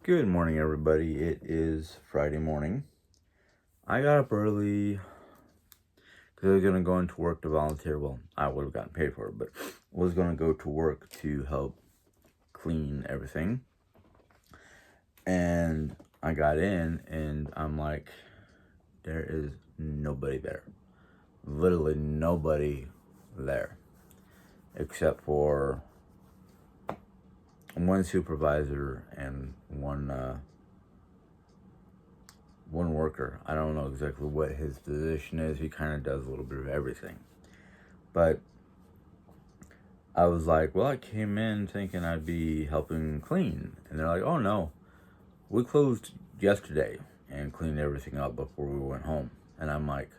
Good morning, everybody. It is Friday morning. I got up early because I was going to go into work to volunteer. Well, I would have gotten paid for it, but was going to go to work to help clean everything. And I got in, and I'm like, there is nobody there. Literally nobody there. Except for one supervisor and one worker. I don't know exactly what his position is. He kind of does a little bit of everything. But I was like, well, I came in thinking I'd be helping clean. And they're like, oh, no, we closed yesterday and cleaned everything up before we went home. And I'm like,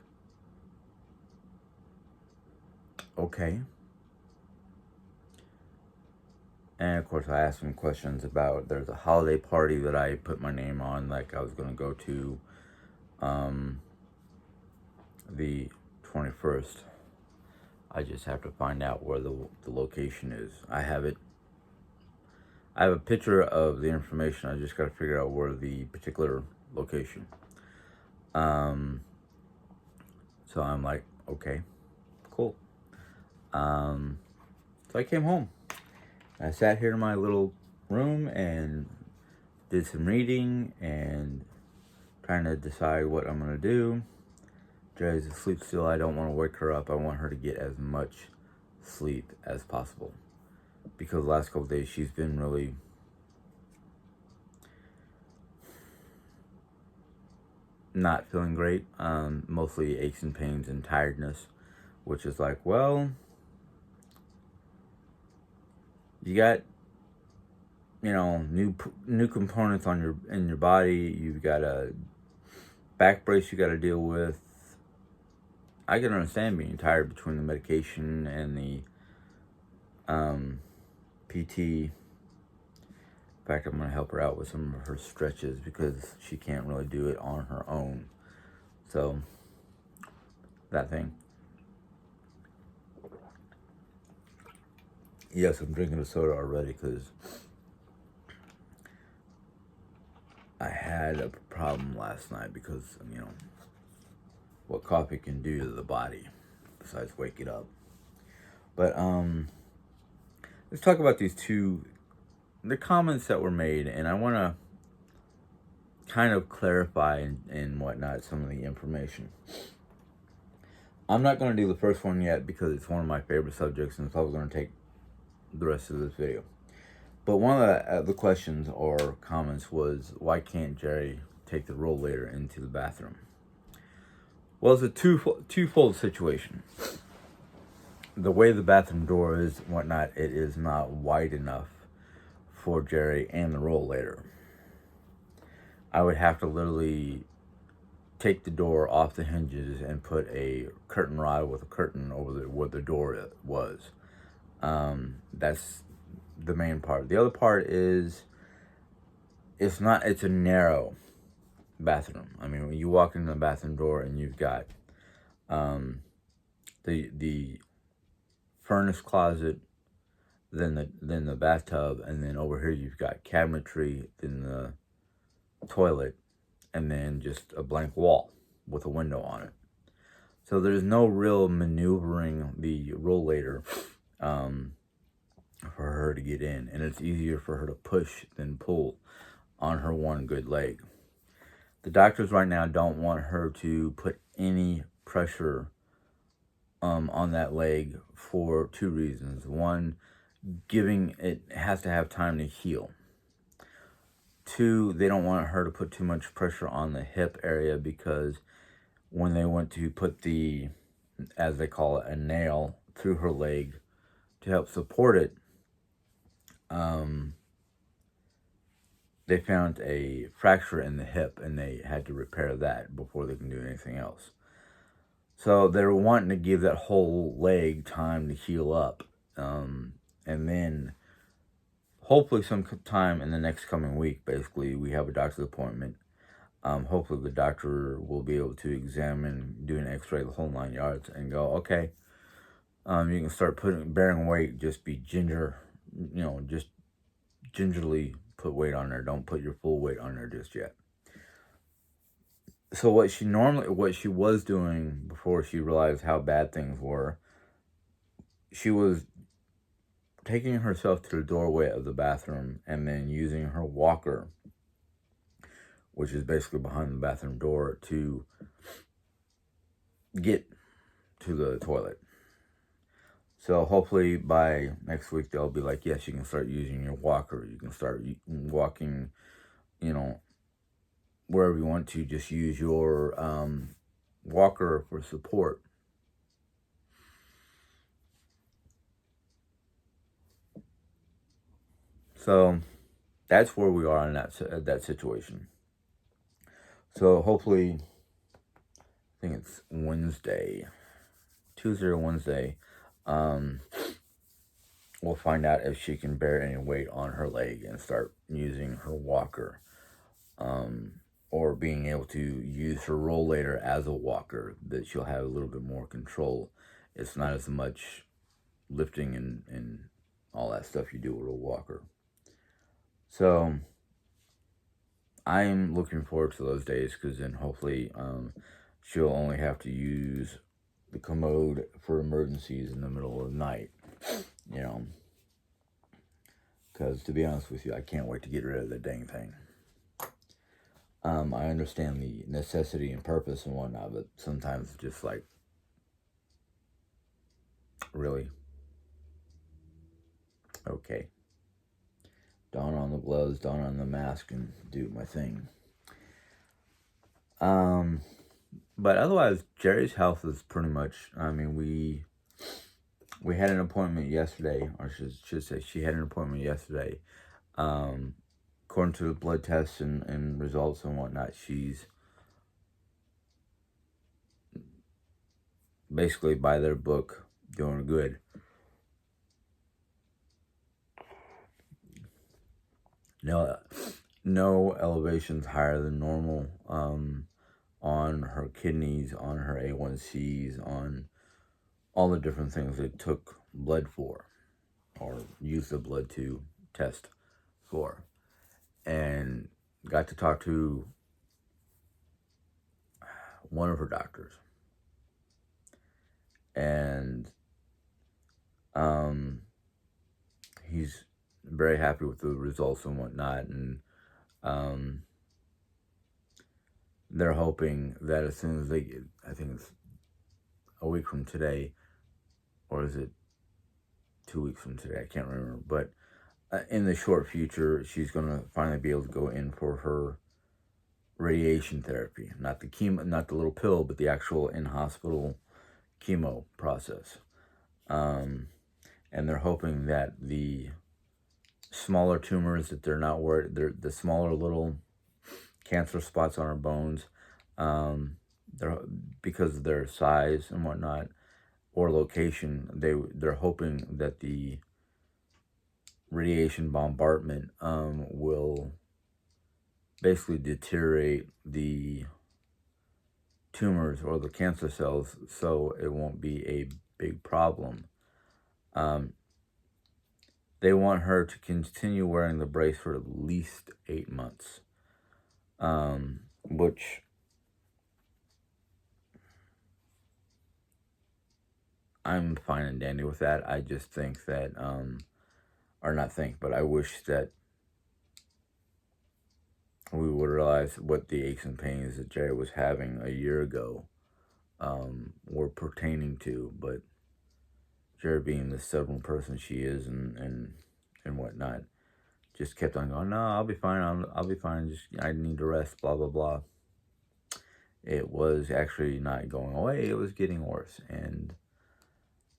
okay. And of course, I asked them questions about there's a holiday party that I put my name on, like I was going to go to the 21st. I just have to find out where the location is. I have a picture of the information. I just got to figure out where the particular location. So I'm like, okay, cool. So I came home. I sat here in my little room and did some reading and trying to decide what I'm gonna do. Jerry's asleep still. I don't want to wake her up. I want her to get as much sleep as possible because the last couple days she's been really not feeling great. Mostly aches and pains and tiredness, which is like, well, you got new components on in your body. You've got a back brace you got to deal with. I can understand being tired between the medication and the PT. In fact, I'm going to help her out with some of her stretches because she can't really do it on her own. So, that thing. Yes, I'm drinking a soda already because I had a problem last night because, what coffee can do to the body besides wake it up. But, let's talk about the comments that were made, and I want to kind of clarify and whatnot some of the information. I'm not going to do the first one yet because it's one of my favorite subjects and it's probably going to take the rest of this video. But one of the questions or comments was, why can't Jerry take the rollator into the bathroom? Well, it's a twofold situation. The way the bathroom door is and whatnot, it is not wide enough for Jerry and the rollator. I would have to literally take the door off the hinges and put a curtain rod with a curtain over where the door was. That's the main part. The other part is it's a narrow bathroom. I mean, when you walk into the bathroom door and you've got the furnace closet, then the bathtub, and then over here you've got cabinetry, then the toilet, and then just a blank wall with a window on it. So there's no real maneuvering the rollator for her to get in, and it's easier for her to push than pull on her one good leg. The doctors right now don't want her to put any pressure on that leg for two reasons. One, it has to have time to heal. Two, they don't want her to put too much pressure on the hip area because when they went to put as they call it, a nail through her leg to help support it, they found a fracture in the hip and they had to repair that before they can do anything else. So they're wanting to give that whole leg time to heal up. And then hopefully sometime in the next coming week, basically, we have a doctor's appointment. Hopefully the doctor will be able to examine, do an x-ray, the whole 9 yards, and go, okay, you can start bearing weight, just be just gingerly put weight on there. Don't put your full weight on there just yet. So what she was doing before she realized how bad things were, she was taking herself to the doorway of the bathroom and then using her walker, which is basically behind the bathroom door, to get to the toilet. So hopefully by next week they'll be like, yes, you can start using your walker. You can start walking, wherever you want to. Just use your walker for support. So that's where we are in that situation. So hopefully, I think it's Tuesday or Wednesday, we'll find out if she can bear any weight on her leg and start using her walker, or being able to use her rollator as a walker, that she'll have a little bit more control. It's not as much lifting and all that stuff you do with a walker. So I'm looking forward to those days, because then hopefully she'll only have to use the commode for emergencies in the middle of the night, because to be honest with you, I can't wait to get rid of the dang thing. I understand the necessity and purpose and whatnot, but sometimes it's just like, really? Okay. Don on the gloves, don on the mask, and do my thing. But otherwise, Jerry's health is pretty much, we had an appointment yesterday, or should say she had an appointment yesterday. According to the blood tests and results and whatnot, she's basically, by their book, doing good. No elevations higher than normal on her kidneys, on her A1Cs, on all the different things they took blood for, or used the blood to test for. And got to talk to one of her doctors. And he's very happy with the results and whatnot. And they're hoping that as soon as they get, I think it's a week from today, or is it 2 weeks from today? I can't remember. But in the short future, she's going to finally be able to go in for her radiation therapy. Not the chemo, not the little pill, but the actual in-hospital chemo process. And they're hoping that the smaller tumors, that they're not worried, they're the smaller little cancer spots on her bones, they're, because of their size and whatnot, or location, they're hoping that the radiation bombardment will basically deteriorate the tumors or the cancer cells, so it won't be a big problem. They want her to continue wearing the brace for at least 8 months, which I'm fine and dandy with that. I just think that, or not think, but I wish that we would realize what the aches and pains that Jerry was having a year ago were pertaining to. But Jerry, being the stubborn person she is and whatnot, just kept on going, no, I'll be fine, I'll be fine, just, I need to rest, blah, blah, blah. It was actually not going away, it was getting worse. And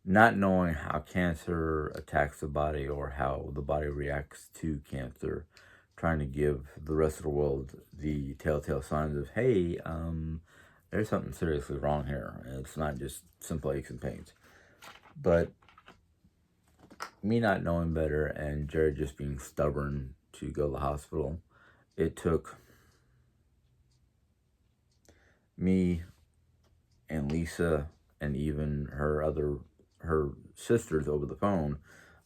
not knowing how cancer attacks the body or how the body reacts to cancer, trying to give the rest of the world the telltale signs of, hey, there's something seriously wrong here. And it's not just simple aches and pains. But me not knowing better and Jared just being stubborn to go to the hospital, it took me and Lisa and even her sisters over the phone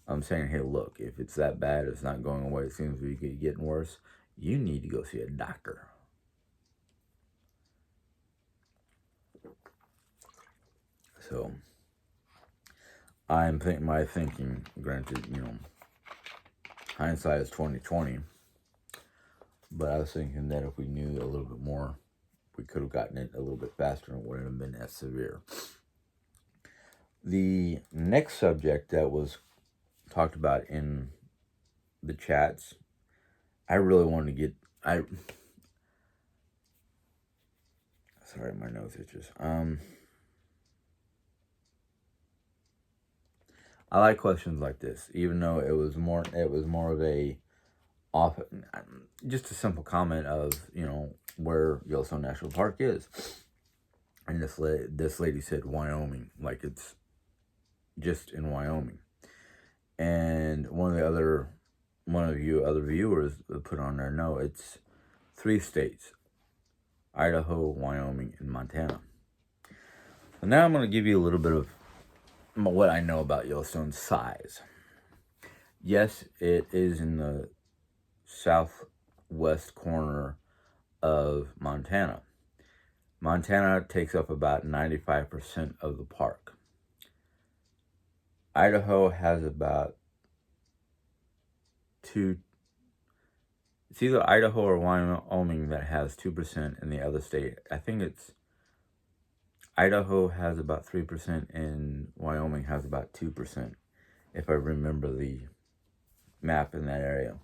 I'm saying, hey, look, if it's that bad, it's not going away, it seems to be getting worse, you need to go see a doctor. So, my thinking, granted, hindsight is 2020, but I was thinking that if we knew a little bit more, we could have gotten it a little bit faster and it wouldn't have been as severe. The next subject that was talked about in the chats, I really wanted to get, sorry, my nose itches. I like questions like this, even though it was more of a off, just a simple comment of, where Yellowstone National Park is. And this lady said Wyoming, like it's just in Wyoming. And one of you other viewers put on there, no, it's 3 states: Idaho, Wyoming, and Montana. And now I'm going to give you a little bit of what I know about Yellowstone's size. Yes, it is in the southwest corner of Montana. Montana takes up about 95% of the park. Idaho has about it's either Idaho or Wyoming that has 2% in the other state. I think it's Idaho has about 3% and Wyoming has about 2%, if I remember the map in that area.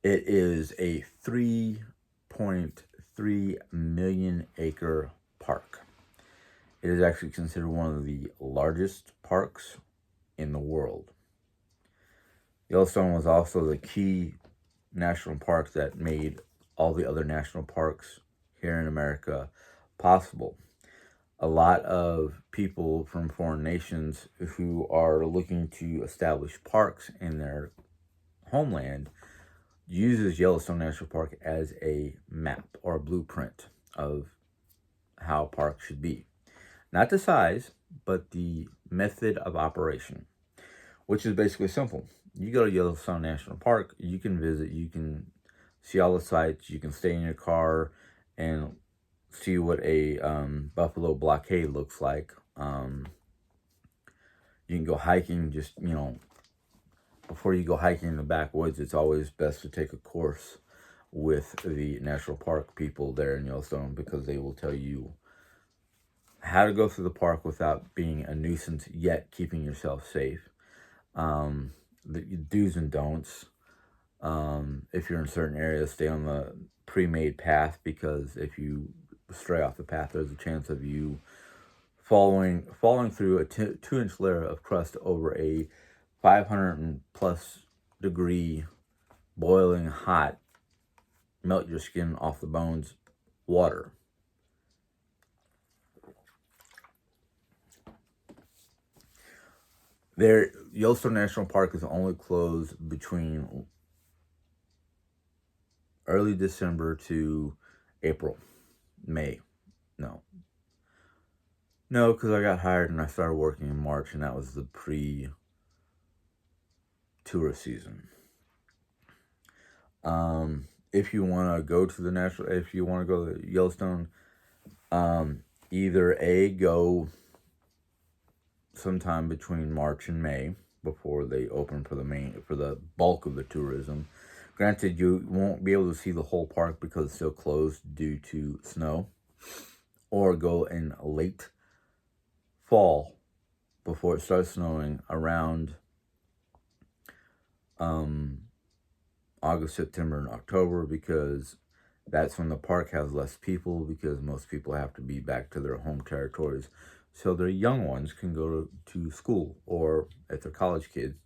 It is a 3.3 million acre park. It is actually considered one of the largest parks in the world. Yellowstone was also the key national park that made all the other national parks here in America possible. A lot of people from foreign nations who are looking to establish parks in their homeland uses Yellowstone National Park as a map or a blueprint of how parks should be. Not the size, but the method of operation, which is basically simple. You go to Yellowstone National Park, you can visit, you can see all the sites, you can stay in your car and see what a buffalo blockade looks like. You can go hiking, just, before you go hiking in the backwoods, it's always best to take a course with the national park people there in Yellowstone, because they will tell you how to go through the park without being a nuisance, yet keeping yourself safe. The do's and don'ts. If you're in certain areas, stay on the pre-made path, because if you stray off the path, there's a chance of you falling through a 2-inch layer of crust over a 500+ degree boiling hot, melt your skin off the bones water. Yellowstone National Park is only closed between early December to May. No, because I got hired and I started working in March, and that was the pre-tourist season. If you want to go to Yellowstone, either go sometime between March and May before they open for the bulk of the tourism. Granted, you won't be able to see the whole park because it's still closed due to snow. Or go in late fall before it starts snowing around August, September, and October, because that's when the park has less people, because most people have to be back to their home territories, so their young ones can go to school, or if they're college kids,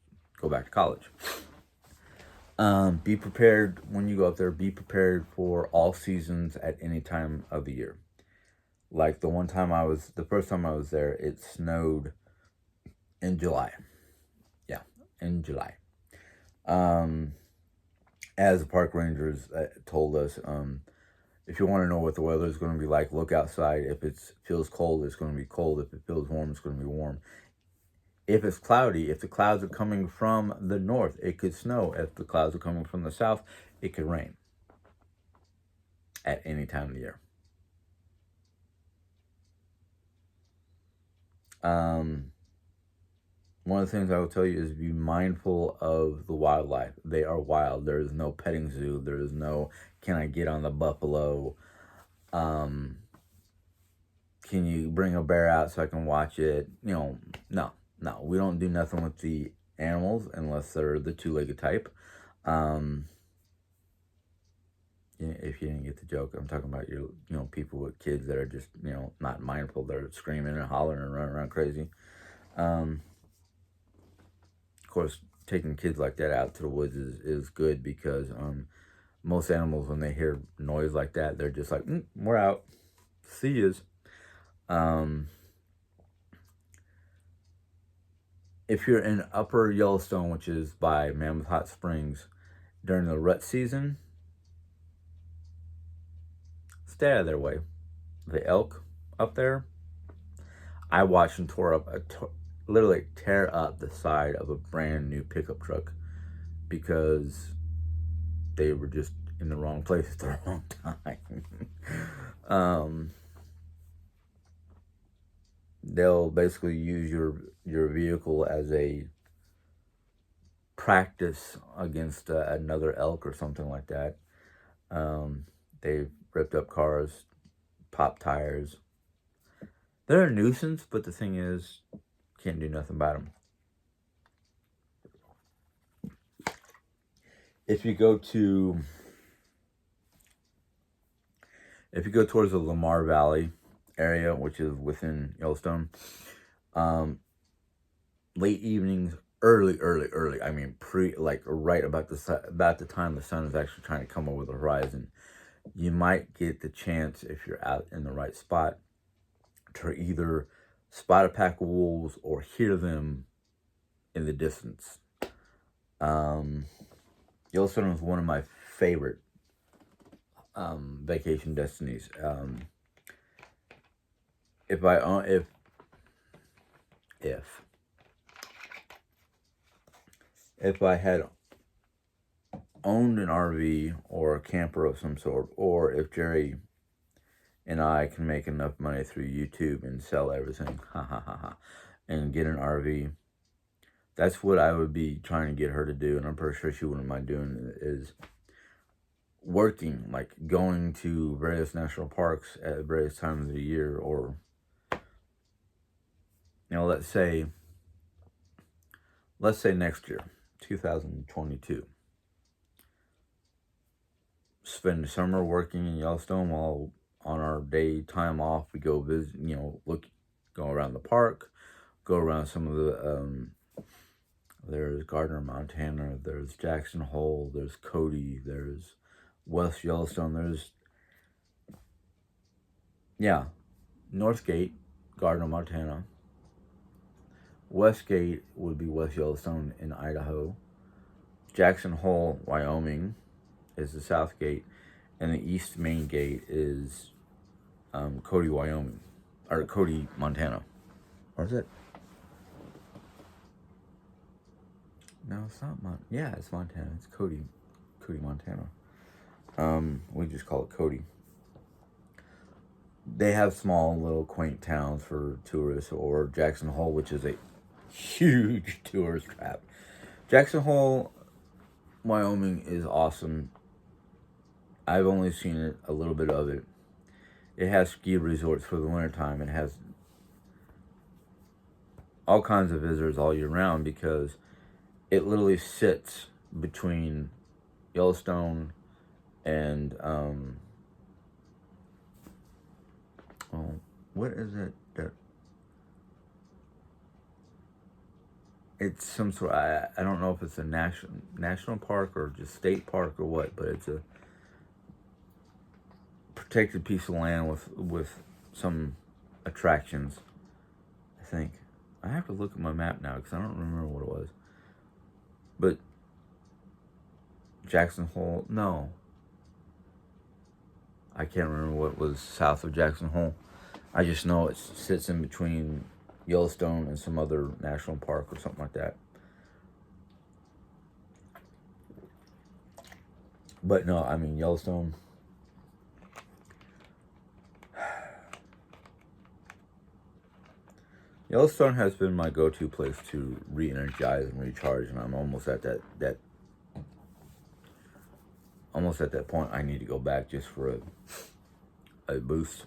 go back to college. Be prepared when you go up there. Be prepared for all seasons at any time of the year. Like the first time I was there, it snowed in July. Yeah, in July. As the park rangers told us, if you want to know what the weather is going to be like, look outside. If it feels cold, it's going to be cold. If it feels warm, it's going to be warm. If it's cloudy, if the clouds are coming from the north, it could snow. If the clouds are coming from the south, it could rain at any time of the year. Um, One of the things I will tell you is be mindful of the wildlife. They are wild. There is no petting zoo. There is no, can I get on the buffalo? Um, can you bring a bear out so I can watch it? No. We don't do nothing with the animals unless they're the two-legged type. Um, if you didn't get the joke, I'm talking about people with kids that are just, not mindful. They're screaming and hollering and running around crazy. Of course, taking kids like that out to the woods is good because most animals, when they hear noise like that, they're just like, we're out. See yous. If you're in Upper Yellowstone, which is by Mammoth Hot Springs, during the rut season, stay out of their way. The elk up there, I watched them literally tear up the side of a brand new pickup truck because they were just in the wrong place at the wrong time. They'll basically use your vehicle as a practice against another elk or something like that. They've ripped up cars, popped tires. They're a nuisance, but the thing is, can't do nothing about them. If you go towards the Lamar Valley area, which is within Yellowstone, late evenings, early. I mean, right about the time the sun is actually trying to come over the horizon, you might get the chance, if you're out in the right spot, to either spot a pack of wolves or hear them in the distance. Yellowstone is one of my favorite vacation destinies. If I had owned an RV or a camper of some sort, or if Jerry and I can make enough money through YouTube and sell everything, and get an RV, that's what I would be trying to get her to do, and I'm pretty sure she wouldn't mind doing, is working, like going to various national parks at various times of the year, or, let's say next year, 2022. Spend the summer working in Yellowstone while on our time off we go visit, go around the park, go around some of the, there's Gardner, Montana, there's Jackson Hole, there's Cody, there's West Yellowstone, there's, Northgate, Gardner, Montana. Westgate would be West Yellowstone in Idaho. Jackson Hole, Wyoming is the south gate, and the east main gate is Cody, Wyoming, or Cody, Montana. Or is it? No, it's not it's Montana. It's Cody, Montana. We just call it Cody. They have small little quaint towns for tourists, or Jackson Hole, which is a huge tourist trap. Jackson Hole, Wyoming is awesome. I've only seen a little bit of it. It has ski resorts for the wintertime. It has all kinds of visitors all year round because it literally sits between Yellowstone and what is it that it's some sort of, I don't know if it's a national park or just state park or what, but it's a protected piece of land with some attractions, I think. I have to look at my map now because I don't remember what it was. But Jackson Hole, no. I can't remember what was south of Jackson Hole. I just know it sits in between Yellowstone and some other national park or something like that. But no, I mean, Yellowstone, Yellowstone has been my go-to place to re-energize and recharge, and I'm almost at that point. I need to go back just for a boost.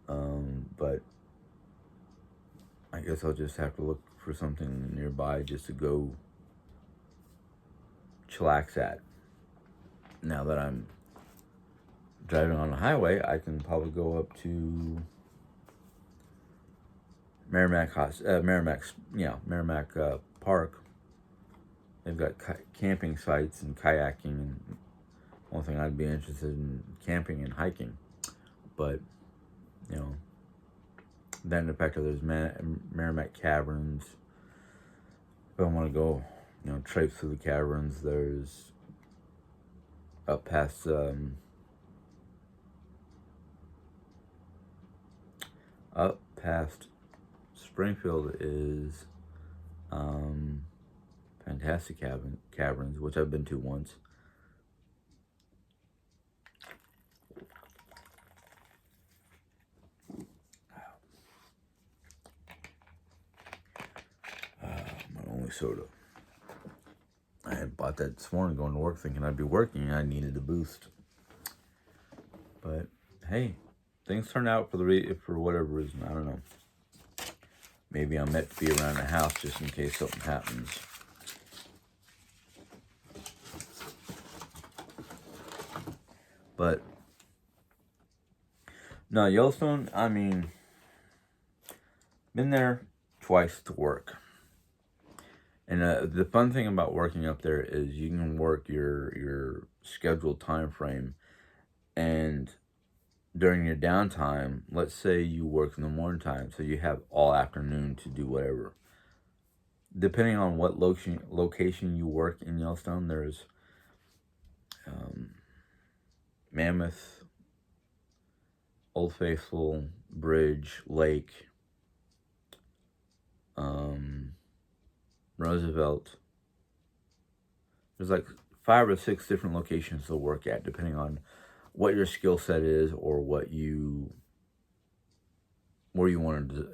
But I guess I'll just have to look for something nearby just to go chillax at. Now that I'm driving on the highway, I can probably go up to Merrimack Park. They've got camping sites and kayaking. And one thing I'd be interested in camping and hiking, but then the fact that there's Merrimack Caverns. If I want to go, traipse through the caverns, there's up past Springfield is Fantastic Caverns, which I've been to once. My only soda. I had bought that this morning going to work thinking I'd be working and I needed a boost. But hey, things turn out for whatever reason. I don't know. Maybe I'm meant to be around the house just in case something happens. But no, Yellowstone, I mean, been there twice to work. And the fun thing about working up there is you can work your scheduled time frame, and during your downtime, let's say you work in the morning time, so you have all afternoon to do whatever. Depending on what location you work in Yellowstone, there's Mammoth, Old Faithful, Bridge, Lake, Roosevelt. There's like 5 or 6 different locations to work at, depending on what your skill set is or where you want to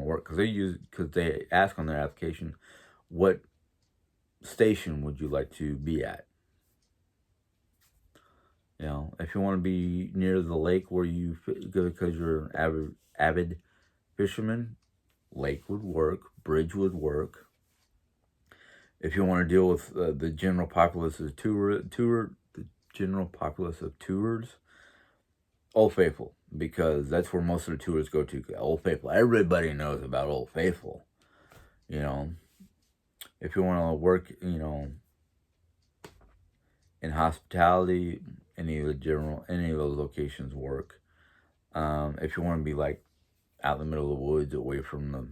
work. Because they ask on their application, what station would you like to be at? If you want to be near the lake where you go because you're an avid fisherman, lake would work, bridge would work. If you want to deal with the general populace of tours, Old Faithful, because that's where most of the tours go to. Old Faithful, everybody knows about Old Faithful. If you want to work, in hospitality, any of those locations work. If you want to be like out in the middle of the woods, away from the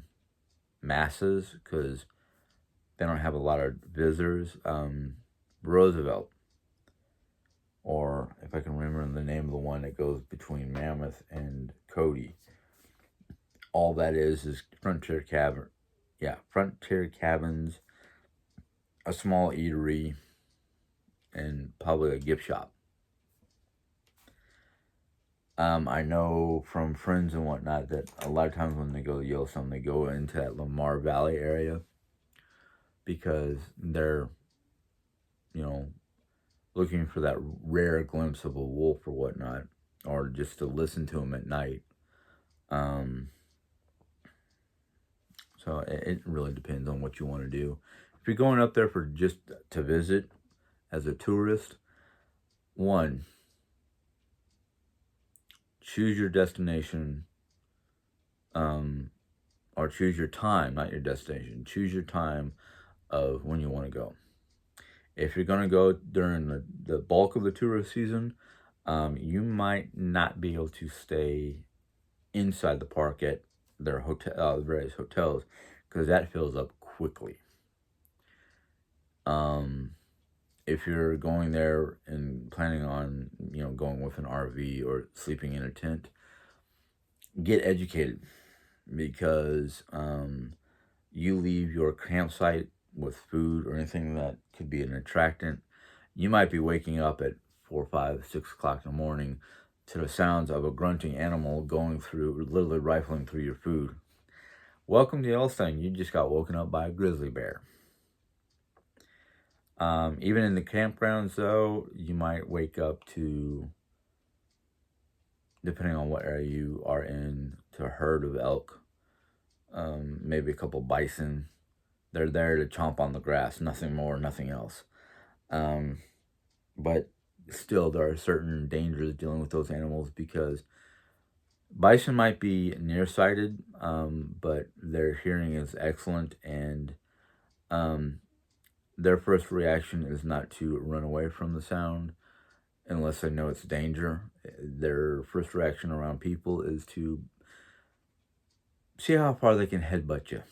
masses, because they don't have a lot of visitors, Roosevelt, or if I can remember the name of the one that goes between Mammoth and Cody. All that is Frontier Cabins, a small eatery, and probably a gift shop. I know from friends and whatnot that a lot of times when they go to Yellowstone, they go into that Lamar Valley area because they're, looking for that rare glimpse of a wolf or whatnot, or just to listen to them at night. So it really depends on what you want to do. If you're going up there for just to visit as a tourist, one, choose your destination, or choose your time, not your destination. Choose your time of when you want to go. If you're going to go during the bulk of the tourist season, you might not be able to stay inside the park at their various hotels, because that fills up quickly. If you're going there and planning on, going with an RV or sleeping in a tent, get educated. because you leave your campsite with food or anything that could be an attractant, you might be waking up at 4, 5, 6 o'clock in the morning to the sounds of a grunting animal going through, literally rifling through your food. Welcome to Yellowstone. You just got woken up by a grizzly bear. Even in the campgrounds, though, you might wake up to, depending on what area you are in, to a herd of elk, maybe a couple bison. They're there to chomp on the grass, nothing more, nothing else. But still, there are certain dangers dealing with those animals because bison might be nearsighted, but their hearing is excellent, and their first reaction is not to run away from the sound unless they know it's danger. Their first reaction around people is to see how far they can headbutt you.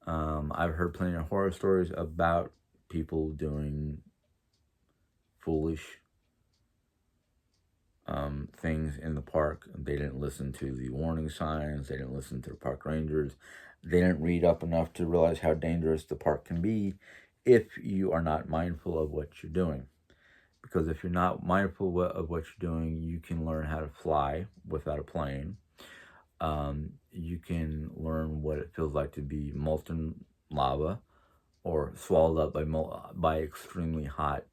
I've heard plenty of horror stories about people doing foolish things in the park. They didn't listen to the warning signs. They didn't listen to the park rangers. They didn't read up enough to realize how dangerous the park can be if you are not mindful of what you're doing. Because if you're not mindful of what you're doing, you can learn how to fly without a plane. You can learn what it feels like to be molten lava or swallowed up by extremely hot,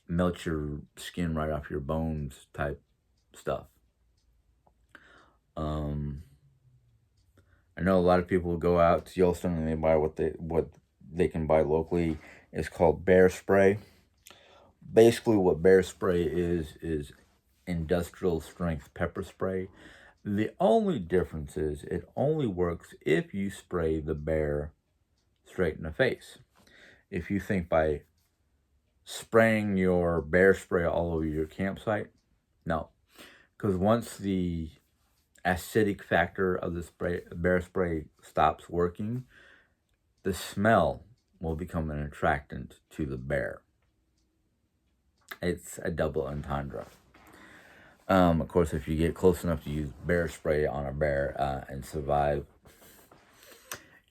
melt your skin right off your bones type stuff. I know a lot of people go out to Yellowstone and they buy what they can buy locally. It's called bear spray. Basically, what bear spray is industrial strength pepper spray. The only difference is it only works if you spray the bear straight in the face. If you think by spraying your bear spray all over your campsite, no. Because once the acidic factor of the bear spray stops working, the smell will become an attractant to the bear. It's a double entendre. Of course, if you get close enough to use bear spray on a bear and survive,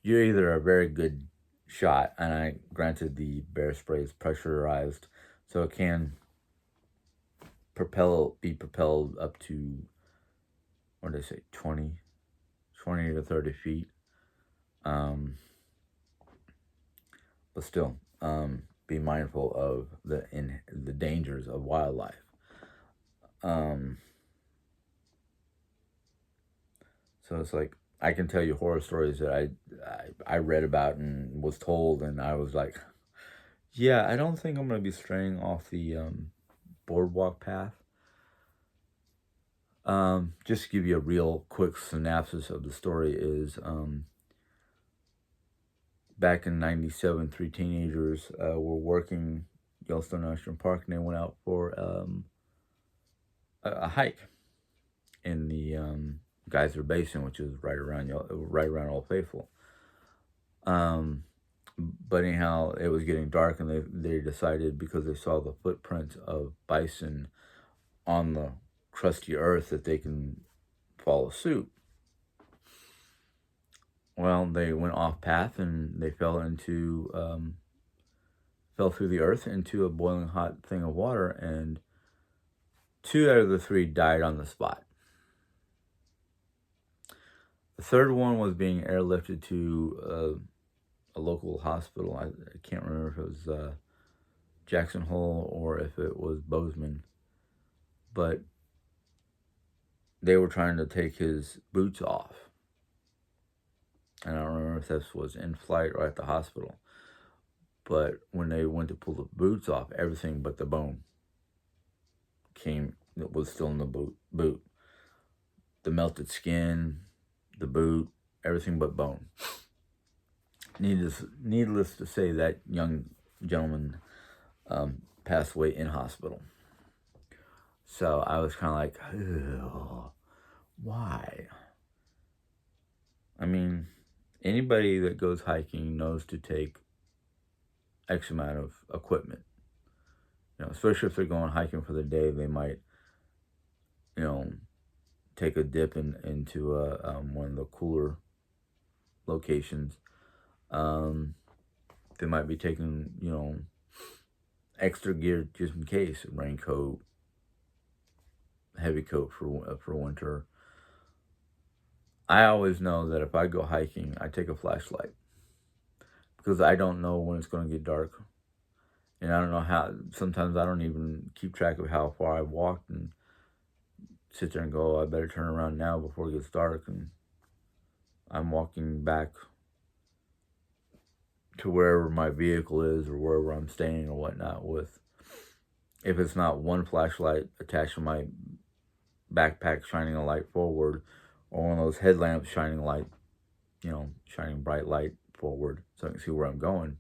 you're either a very good shot, and granted the bear spray is pressurized, so it can be propelled up to, what did I say, 20 to 30 feet. But still, be mindful of the dangers of wildlife. So it's like, I can tell you horror stories that I read about and was told, and I was like, yeah, I don't think I'm going to be straying off the boardwalk path. Just to give you a real quick synopsis of the story is, back in '97, 3 teenagers were working Yellowstone National Park, and they went out for a hike in the Geyser Basin, which is right around Old Faithful. But anyhow, it was getting dark, and they decided, because they saw the footprints of bison on the crusty earth, that they can follow suit. Well, they went off path, and they fell through the earth into a boiling hot thing of water, and 2 out of the 3 died on the spot. The third one was being airlifted to a local hospital. I can't remember if it was Jackson Hole or if it was Bozeman, but they were trying to take his boots off. And I don't remember if this was in flight or at the hospital. But when they went to pull the boots off, everything but the bone was still in the boot. The melted skin, the boot, everything but bone. Needless to say, that young gentleman passed away in hospital. So I was kind of like, why? I mean, anybody that goes hiking knows to take X amount of equipment. Especially if they're going hiking for the day, they might, take a dip into one of the cooler locations, they might be taking, extra gear just in case, raincoat, heavy coat for winter. I always know that if I go hiking, I take a flashlight because I don't know when it's going to get dark. And I don't know how, sometimes I don't even keep track of how far I've walked and sit there and go, oh, I better turn around now before it gets dark. And I'm walking back to wherever my vehicle is or wherever I'm staying or whatnot with, if it's not one flashlight attached to my backpack shining a light forward, or one of those headlamps shining light, shining bright light forward so I can see where I'm going.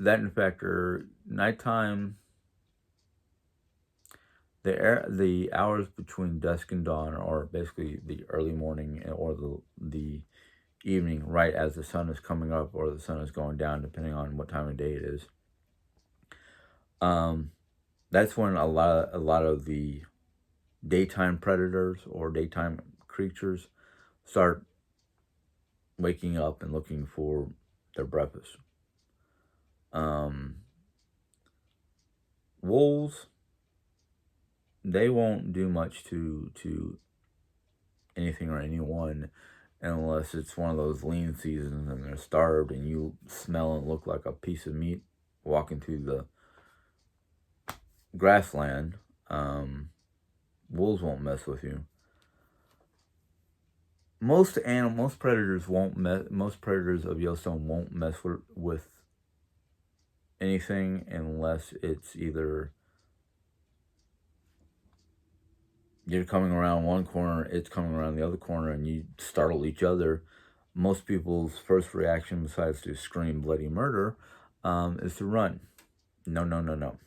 That in factor, nighttime, the hours between dusk and dawn, or basically the early morning or the evening, right as the sun is coming up or the sun is going down, depending on what time of day it is. That's when a lot of the daytime predators or daytime creatures start waking up and looking for their breakfast. Wolves, they won't do much to anything or anyone unless it's one of those lean seasons and they're starved and you smell and look like a piece of meat walking through the grassland. Wolves won't mess with you. Most predators won't mess. Most predators of Yellowstone won't mess with anything unless it's either you're coming around one corner, it's coming around the other corner, and you startle each other. Most people's first reaction, besides to scream bloody murder, is to run. No.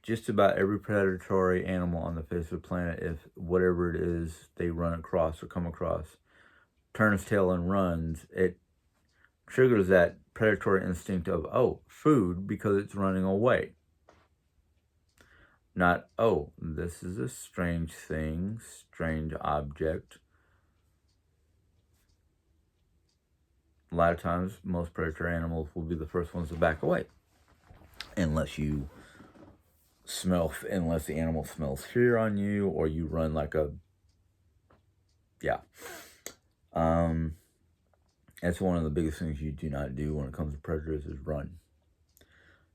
Just about every predatory animal on the face of the planet, if whatever it is they run across or come across turns tail and runs, it triggers that predatory instinct of, oh, food, because it's running away. Not, oh, this is a strange thing, strange object. A lot of times, most predatory animals will be the first ones to back away. Unless the animal smells fear on you, or you run like a, that's one of the biggest things you do not do when it comes to predators is run.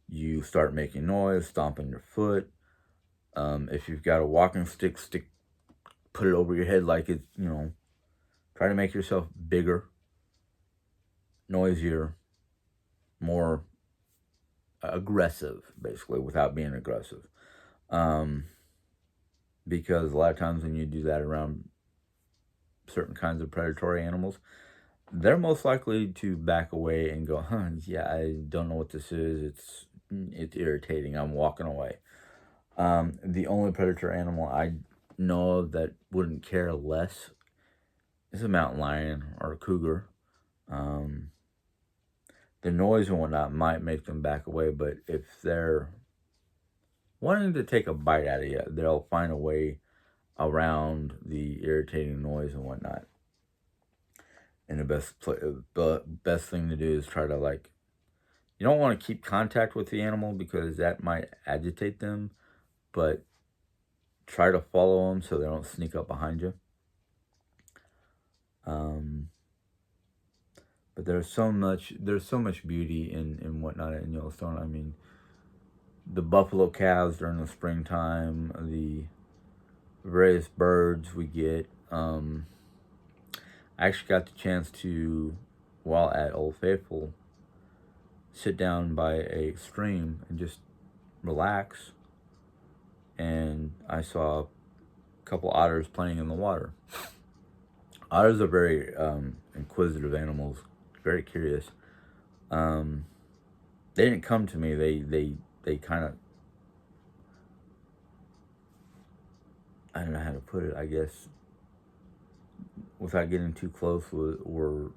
You start making noise, stomping your foot. If you've got a walking stick, put it over your head like it's, try to make yourself bigger, noisier, more aggressive, basically, without being aggressive. Because a lot of times when you do that around certain kinds of predatory animals, they're most likely to back away and go, yeah, I don't know what this is. It's irritating. I'm walking away. The only predator animal I know of that wouldn't care less is a mountain lion or a cougar. The noise and whatnot might make them back away, but if they're wanting to take a bite out of you, they'll find a way around the irritating noise and whatnot. And the best thing to do is try to, you don't want to keep contact with the animal because that might agitate them, but try to follow them so they don't sneak up behind you. But there's so much beauty in whatnot in Yellowstone. I mean, the buffalo calves during the springtime, the various birds we get. I actually got the chance to, while at Old Faithful, sit down by a stream and just relax. And I saw a couple otters playing in the water. Otters are very inquisitive animals, very curious. They didn't come to me. They kind of, I don't know how to put it, I guess, without getting too close, were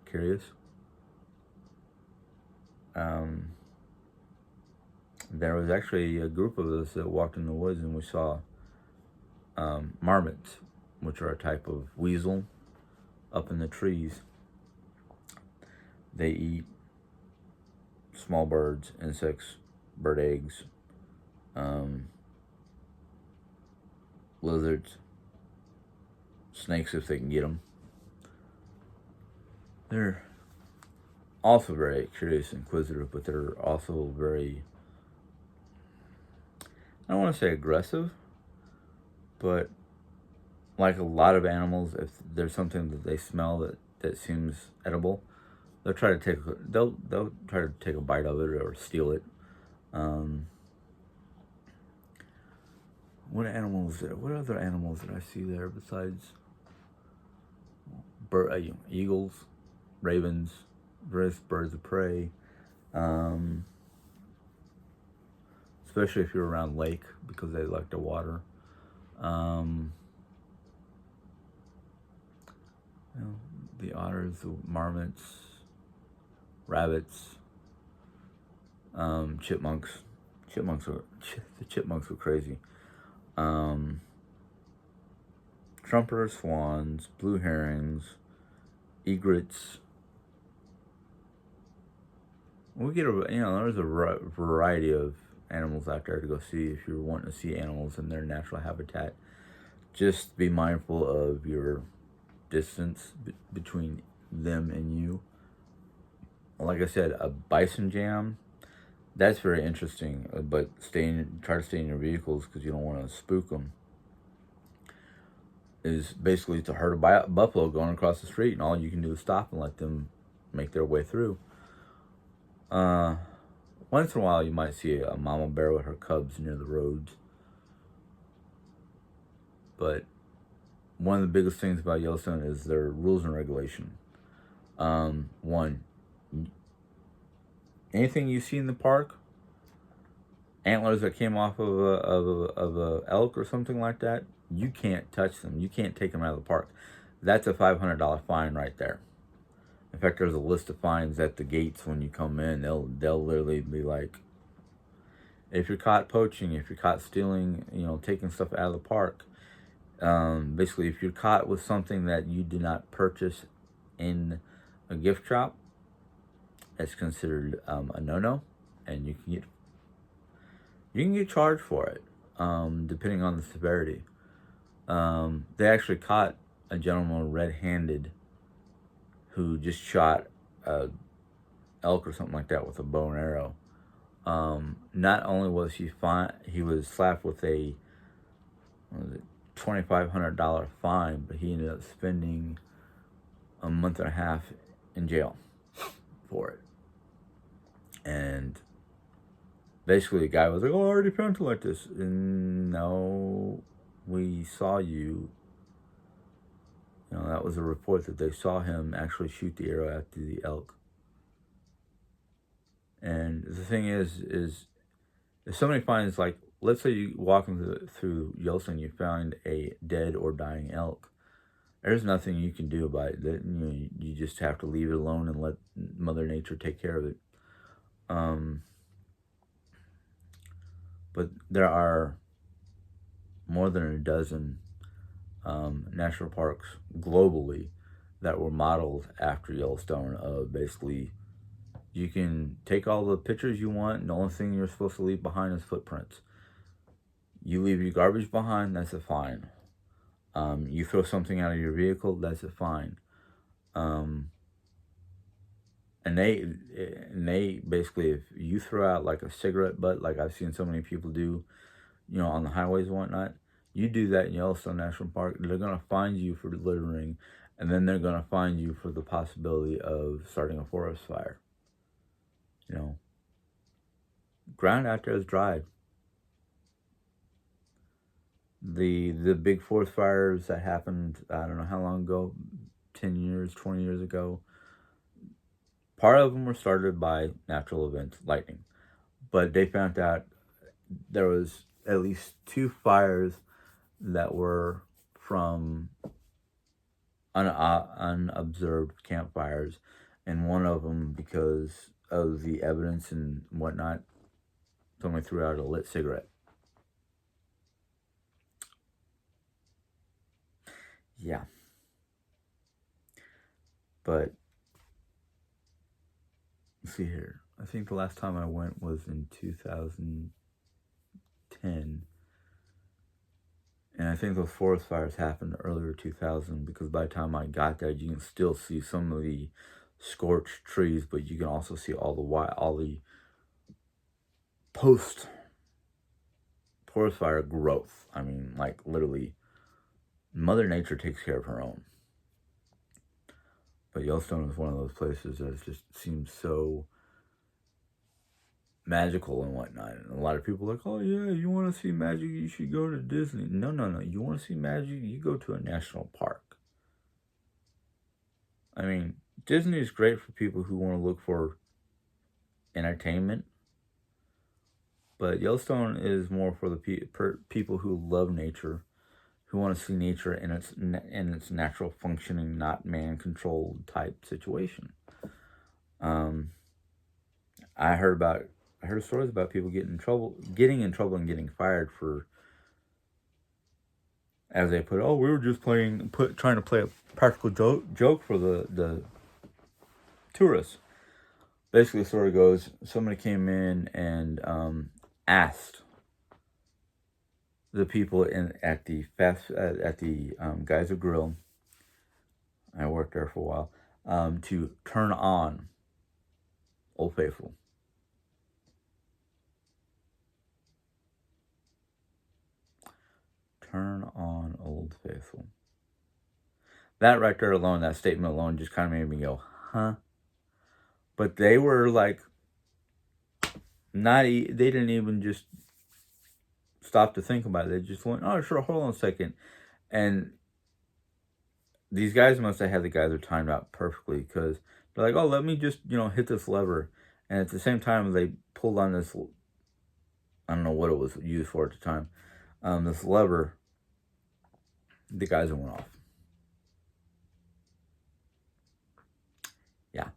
curious. there was actually a group of us that walked in the woods and we saw marmots, which are a type of weasel up in the trees. They eat small birds, insects, bird eggs, um, lizards, snakes if they can get them. They're also very curious and inquisitive, but they're also very, I don't want to say aggressive, but like a lot of animals, if there's something that they smell that seems edible, they'll try to take a bite of it or steal it. Um, what animals? What other animals did I see there besides eagles, ravens, various birds of prey? Um, Especially if you're around lake because they like the water. Um, you know, the otters, the marmots, rabbits, chipmunks. The chipmunks were crazy. Trumpeters, swans, blue herons, egrets. We get there's a variety of animals out there to go see if you're wanting to see animals in their natural habitat. Just be mindful of your distance between them and you. Like I said, a bison jam, that's very interesting. But try to stay in your vehicles because you don't want to spook them. Is basically to herd a buffalo going across the street, and all you can do is stop and let them make their way through. Once in a while, you might see a mama bear with her cubs near the roads. But one of the biggest things about Yellowstone is their rules and regulation. One, anything you see in the park, antlers that came off of a elk or something like that, you can't touch them. You can't take them out of the park. That's a $500 fine right there. In fact, there's a list of fines at the gates when you come in. They'll literally be like, if you're caught poaching, if you're caught stealing, taking stuff out of the park, basically, if you're caught with something that you did not purchase in a gift shop, it's considered a no-no, and you can get charged for it, depending on the severity. They actually caught a gentleman red-handed who just shot a elk or something like that with a bow and arrow. Not only was he was slapped with a $2,500 fine, but he ended up spending a month and a half in jail for it. And basically, the guy was like, "Oh, I already found it like this." And no, we saw you. That was a report that they saw him actually shoot the arrow at the elk. And the thing is if somebody finds, like, let's say you walking through Yellowstone, you find a dead or dying elk. There's nothing you can do about it. You just have to leave it alone and let Mother Nature take care of it. But there are more than a dozen national parks globally that were modeled after Yellowstone. Basically, you can take all the pictures you want, and the only thing you're supposed to leave behind is footprints. You leave your garbage behind, that's a fine. You throw something out of your vehicle, that's a fine. And they basically, if you throw out like a cigarette butt, like I've seen so many people do, on the highways and whatnot, you do that in Yellowstone National Park, they're going to find you for littering, and then they're going to find you for the possibility of starting a forest fire. Ground out there is dry. The big forest fires that happened, I don't know how long ago, 10 years, 20 years ago, part of them were started by natural events, lightning. But they found out there was at least 2 fires that were from unobserved campfires, and one of them, because of the evidence and whatnot, Somebody threw out a lit cigarette. Yeah. But, let's see here. I think the last time I went was in 2010. And I think those forest fires happened earlier 2000, because by the time I got there, you can still see some of the scorched trees, but you can also see all the post forest fire growth. I mean, like, literally, Mother Nature takes care of her own. But Yellowstone is one of those places that just seems so magical and whatnot. And a lot of people are like, oh yeah, you want to see magic, you should go to Disney. No. You want to see magic, you go to a national park. I mean, Disney is great for people who want to look for entertainment. But Yellowstone is more for the people who love nature, who want to see nature in its natural functioning, not man-controlled type situation. I heard stories about people getting in trouble and getting fired for, as they put, oh, we were just trying to play a practical joke for the tourists. Basically, the story goes, somebody came in and asked the people at the Geyser Grill, I worked there for a while, to turn on Old Faithful. Turn on Old Faithful. That right there alone, that statement alone, just kind of made me go, huh? But they were like, they didn't even just stop to think about it. They just went, oh, sure, hold on a second. And these guys must have had the geyser timed out perfectly, because they're like, oh, let me just, hit this lever. And at the same time, they pulled on this, I don't know what it was used for at the time, this lever, the geyser went off. Yeah,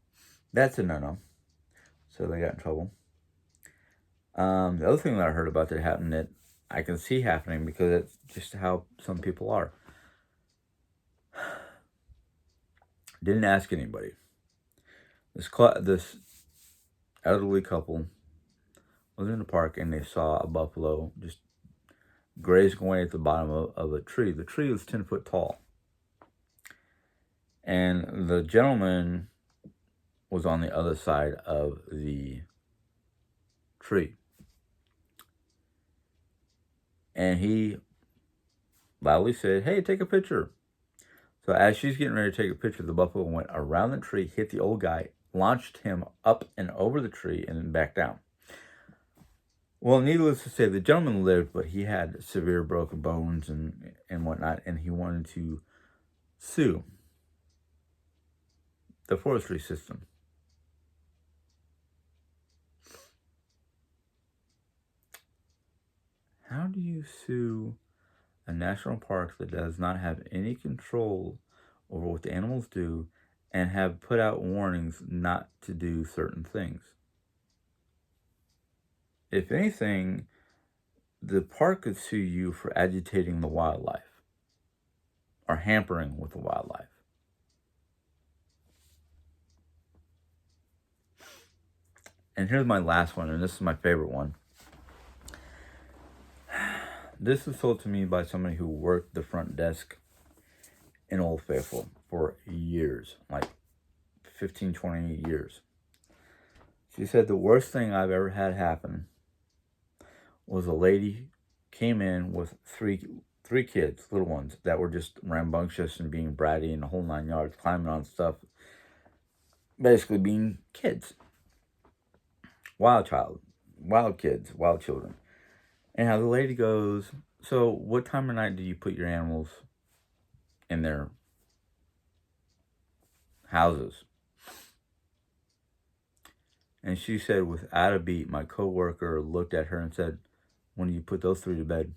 that's a no-no. So they got in trouble. The other thing that I heard about that happened that I can see happening, because it's just how some people are. Didn't ask anybody. This elderly couple was in the park, and they saw a buffalo just grazing away at the bottom of a tree. The tree was 10 foot tall. And the gentleman was on the other side of the tree. And he loudly said, hey, take a picture. So as she's getting ready to take a picture, the buffalo went around the tree, hit the old guy, launched him up and over the tree, and then back down. Well, needless to say, the gentleman lived, but he had severe broken bones and whatnot, and he wanted to sue the forestry system. How do you sue a national park that does not have any control over what the animals do, and have put out warnings not to do certain things? If anything, the park could sue you for agitating the wildlife or hampering with the wildlife. And here's my last one, and this is my favorite one. This was told to me by somebody who worked the front desk in Old Faithful for years, like 15, 20 years. She said the worst thing I've ever had happen was a lady came in with three kids, little ones, that were just rambunctious and being bratty and the whole 9 yards, climbing on stuff, basically being kids. Wild kids, wild children. And how the lady goes, so what time of night do you put your animals in their houses? And she said, without a beat, my coworker looked at her and said, when do you put those three to bed?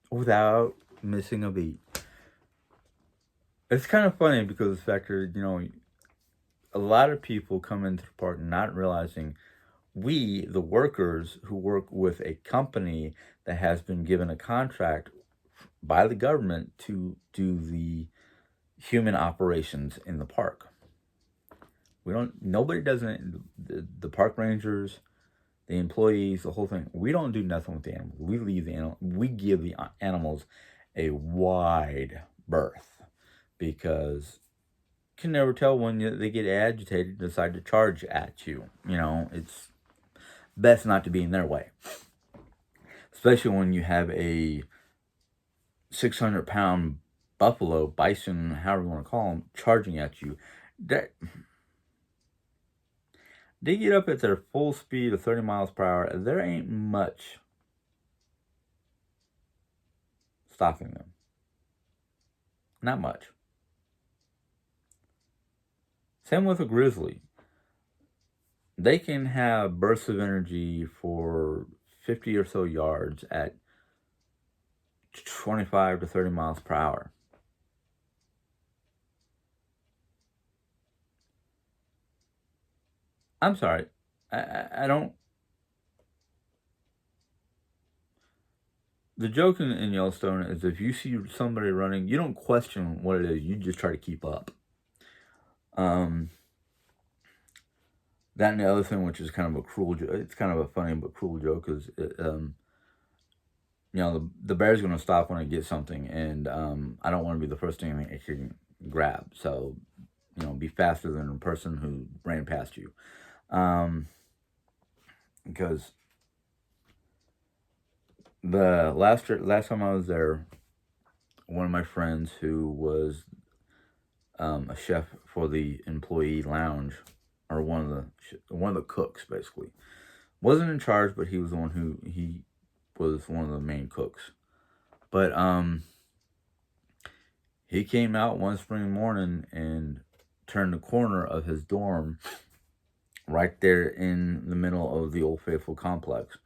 Without missing a beat. It's kind of funny because of the fact that, a lot of people come into the park not realizing we, the workers who work with a company that has been given a contract by the government to do the human operations in the park. We don't, nobody does it. The park rangers, the employees, the whole thing. We don't do nothing with the animals. We leave the animal. We give the animals a wide berth because you can never tell when they get agitated and decide to charge at you. You know, it's best not to be in their way, especially when you have a 600-pound buffalo, bison, however you want to call them, charging at you. That they get up at their full speed of 30 miles per hour. There ain't much stopping them. Not much. Same with a grizzly. They can have bursts of energy for 50 or so yards at 25 to 30 miles per hour. I'm sorry. I don't. The joke in Yellowstone is if you see somebody running, you don't question what it is. You just try to keep up. That and the other thing, which is kind of a cruel joke, it's kind of a funny but cruel joke, is the bear's going to stop when it gets something, and I don't want to be the first thing it can grab. So, be faster than the person who ran past you. Because the last time I was there, one of my friends who was a chef for the employee lounge, or one of the cooks, basically, wasn't in charge, but he was the one he was one of the main cooks. But he came out one spring morning and turned the corner of his dorm right there in the middle of the Old Faithful complex.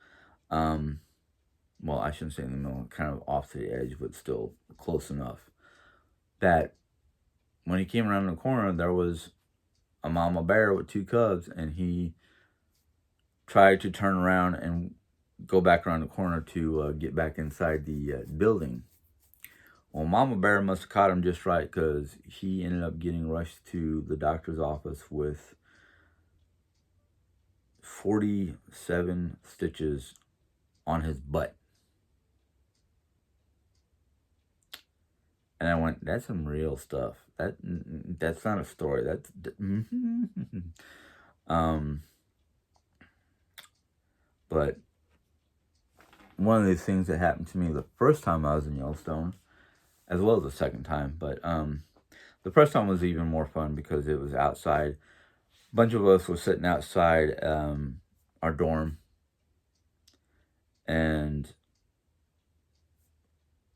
Well, I shouldn't say in the middle, kind of off to the edge, but still close enough. That when he came around the corner, there was a mama bear with 2 cubs, and he tried to turn around and go back around the corner to get back inside the building. Well, mama bear must have caught him just right, because he ended up getting rushed to the doctor's office with 47 stitches on his butt. And I went, that's some real stuff. That's not a story. That's but one of these things that happened to me the first time I was in Yellowstone, as well as the second time, but the first time was even more fun because it was outside. A bunch of us were sitting outside our dorm, and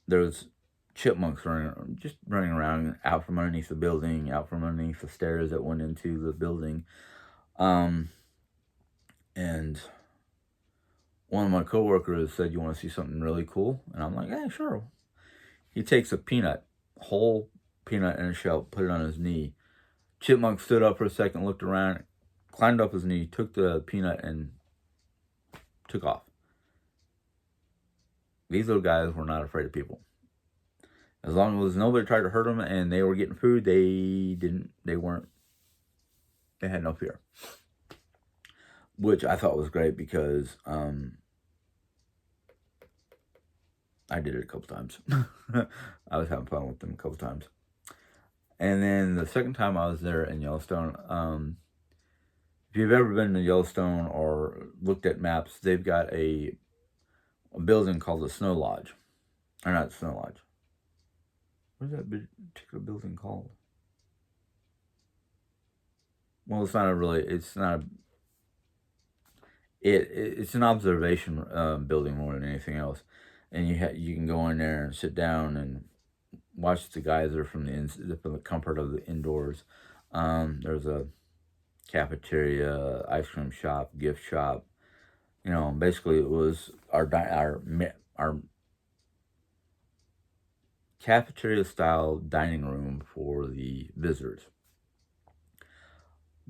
there was chipmunks running around out from underneath the building, out from underneath the stairs that went into the building. And one of my coworkers said, "You want to see something really cool?" And I'm like, "Yeah, sure." He takes a whole peanut in a shell, put it on his knee. Chipmunk stood up for a second, looked around, climbed up his knee, took the peanut, and took off. These little guys were not afraid of people. As long as nobody tried to hurt them and they were getting food, they had no fear. Which I thought was great because I did it a couple times. I was having fun with them a couple times. And then the second time I was there in Yellowstone, if you've ever been to Yellowstone or looked at maps, they've got a building called the Snow Lodge. Or not Snow Lodge. What is that particular building called? Well, it's not it's an observation building more than anything else. And you can go in there and sit down and watch the geyser from the comfort of the indoors. There's a cafeteria, ice cream shop, gift shop. Basically it was our cafeteria style dining room for the visitors.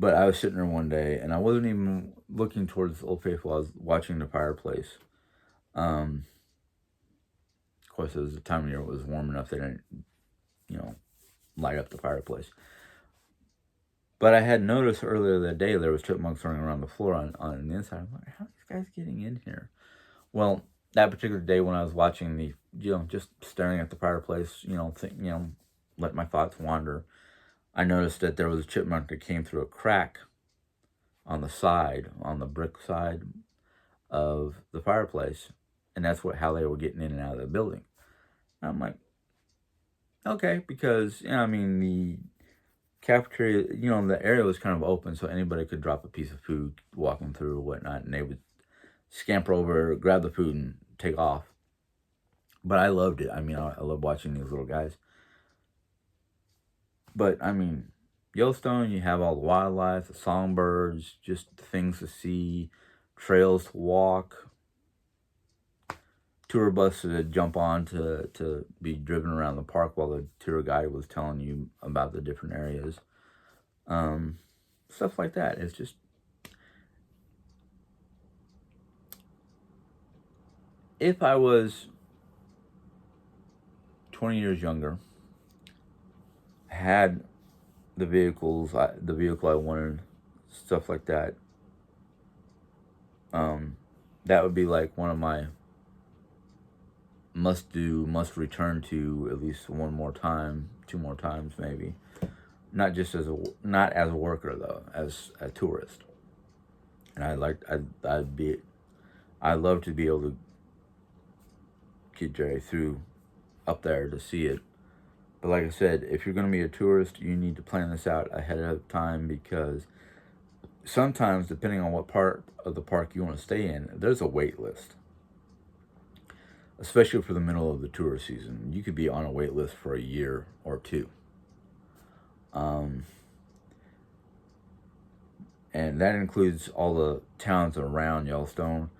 But I was sitting there one day, and I wasn't even looking towards Old Faithful. I was watching the fireplace. Of course, it was the time of year it was warm enough they didn't, you know, light up the fireplace. But I had noticed earlier that day there was chipmunks running around the floor on the inside. I'm like, how are these guys getting in here? Well, that particular day when I was watching the, just staring at the fireplace, let my thoughts wander, I noticed that there was a chipmunk that came through a crack on the side, on the brick side of the fireplace, and that's how they were getting in and out of the building. And I'm like, okay, because the cafeteria, the area was kind of open, so anybody could drop a piece of food walking through or whatnot, and they would scamper over, grab the food, and take off. But I loved it. I love watching these little guys. But Yellowstone, you have all the wildlife, the songbirds, just things to see, trails to walk, tour bus to jump on to be driven around the park while the tour guide was telling you about the different areas. Stuff like that. It's just, if I was 20 years younger, had the vehicle I wanted, stuff like that, that would be like one of my must return to at least one more time, 2 more times maybe. Not as a worker though, as a tourist. And I'd love to be able to get Jerry through up there to see it. But like I said, if you're going to be a tourist, you need to plan this out ahead of time, because sometimes, depending on what part of the park you want to stay in, there's a wait list. Especially for the middle of the tourist season. You could be on a wait list for a year or 2. And that includes all the towns around Yellowstone.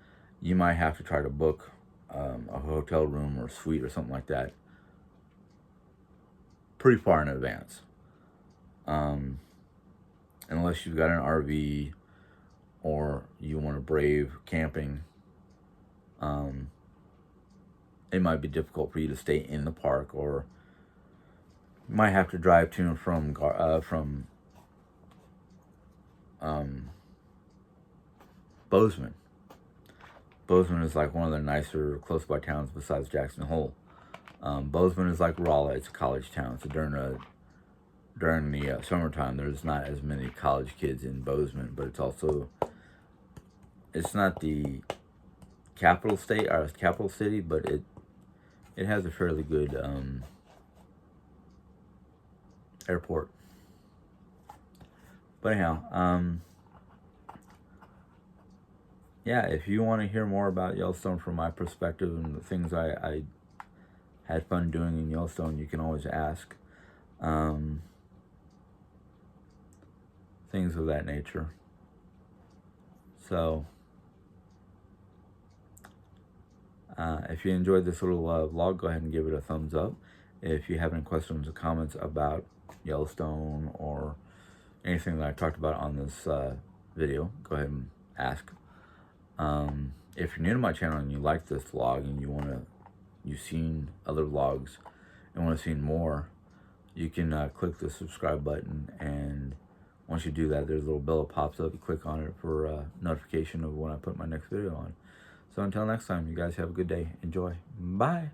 You might have to try to book a hotel room or suite or something like that pretty far in advance. Unless you've got an RV or you want to brave camping, it might be difficult for you to stay in the park, or you might have to drive to and from Bozeman. Bozeman is like one of the nicer close by towns besides Jackson Hole. Bozeman is like Raleigh. It's a college town. So during the summertime, there's not as many college kids in Bozeman, but it's not the capital state or capital city, but it has a fairly good airport. But anyhow, yeah, if you want to hear more about Yellowstone from my perspective and the things I had fun doing in Yellowstone, you can always ask. Things of that nature. So, if you enjoyed this little vlog, go ahead and give it a thumbs up. If you have any questions or comments about Yellowstone or anything that I talked about on this video, go ahead and ask. If you're new to my channel and you like this vlog and you've seen other vlogs and want to see more, you can click the subscribe button, and once you do that, there's a little bell that pops up. You click on it for notification of when I put my next video on. So until next time, you guys have a good day. Enjoy. Bye.